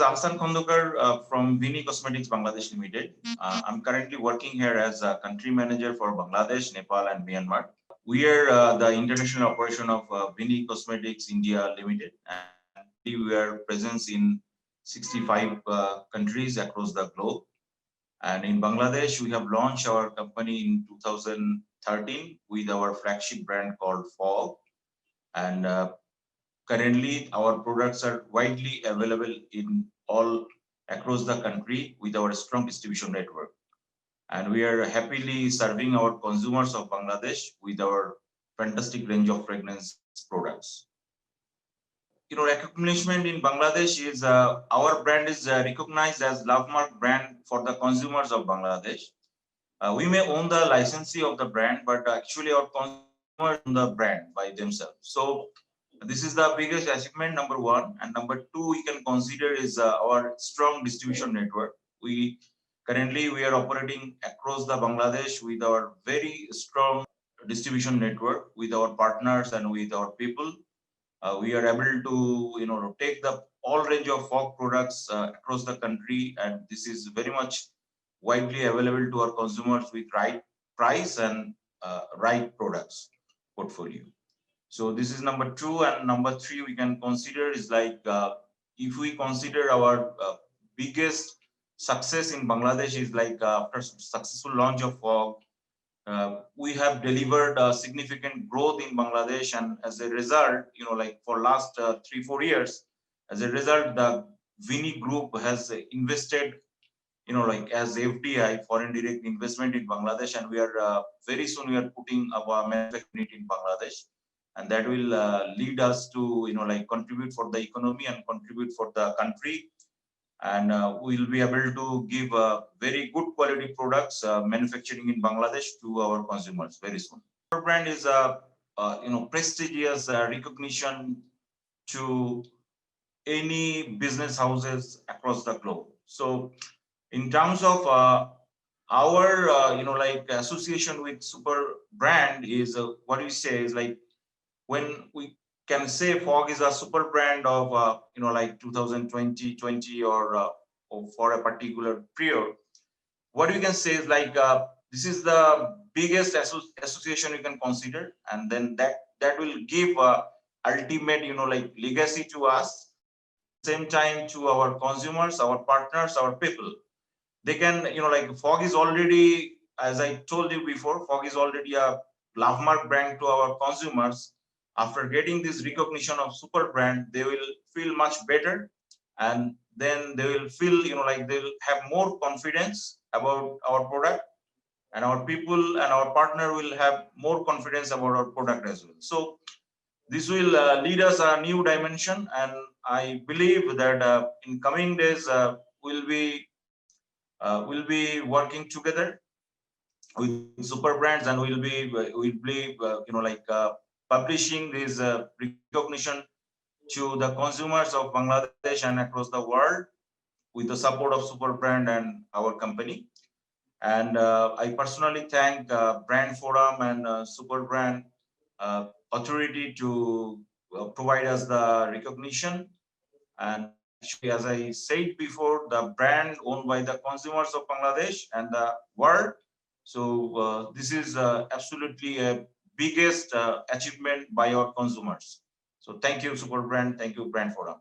is Ahsan Khondokar from Vini Cosmetics Bangladesh Limited. I'm currently working here as a country manager for Bangladesh, Nepal, and Myanmar. We are the international operation of Vini Cosmetics India Limited, and we are present in 65 countries across the globe. And in Bangladesh, we have launched our company in 2013 with our flagship brand called Fog. And currently, our products are widely available in all across the country with our strong distribution network. And we are happily serving our consumers of Bangladesh with our fantastic range of fragrance products. Recognition in Bangladesh is our brand is recognized as Lovemark brand for the consumers of Bangladesh. We may own the licensee of the brand, but actually our consumers own the brand by themselves. So this is the biggest achievement, number one. And number two, we can consider is our strong distribution network. Currently we are operating across the Bangladesh with our very strong distribution network with our partners and with our people. We are able to take the all range of Fog products across the country, and this is very much widely available to our consumers with right price and right products portfolio. So this is number two. And number three we can consider is like if we consider our biggest success in Bangladesh is like after successful launch of Fog, we have delivered significant growth in Bangladesh, and as a result, like for last 3-4 years, as a result, the Vini Group has invested, like as FDI, foreign direct investment in Bangladesh, and we are very soon we are putting our manufacturing in Bangladesh, and that will lead us to like contribute for the economy and contribute for the country. And we'll be able to give very good quality products manufacturing in Bangladesh to our consumers very soon. Our brand is a prestigious recognition to any business houses across the globe. So in terms of our like association with super brand is what we say is like when we can say Fog is a super brand of like 2020 or for a particular period. What we can say is like this is the biggest association you can consider, and then that will give ultimate like legacy to us, same time to our consumers, our partners, our people. They can like Fog is already, as I told you before, Fog is already a Lovemark brand to our consumers. After getting this recognition of super brand, they will feel much better, and then they will feel like they will have more confidence about our product, and our people and our partner will have more confidence about our product as well. So this will lead us a new dimension, and I believe that in coming days we'll be working together with super brands, and we'll be like publishing this recognition to the consumers of Bangladesh and across the world with the support of super brand and our company. And I personally thank Brand Forum and super brand authority to provide us the recognition. And actually, as I said before, the brand owned by the consumers of Bangladesh and the world. So this is absolutely a biggest achievement by our consumers. So thank you, Super Brand. Thank you, Brand Forum.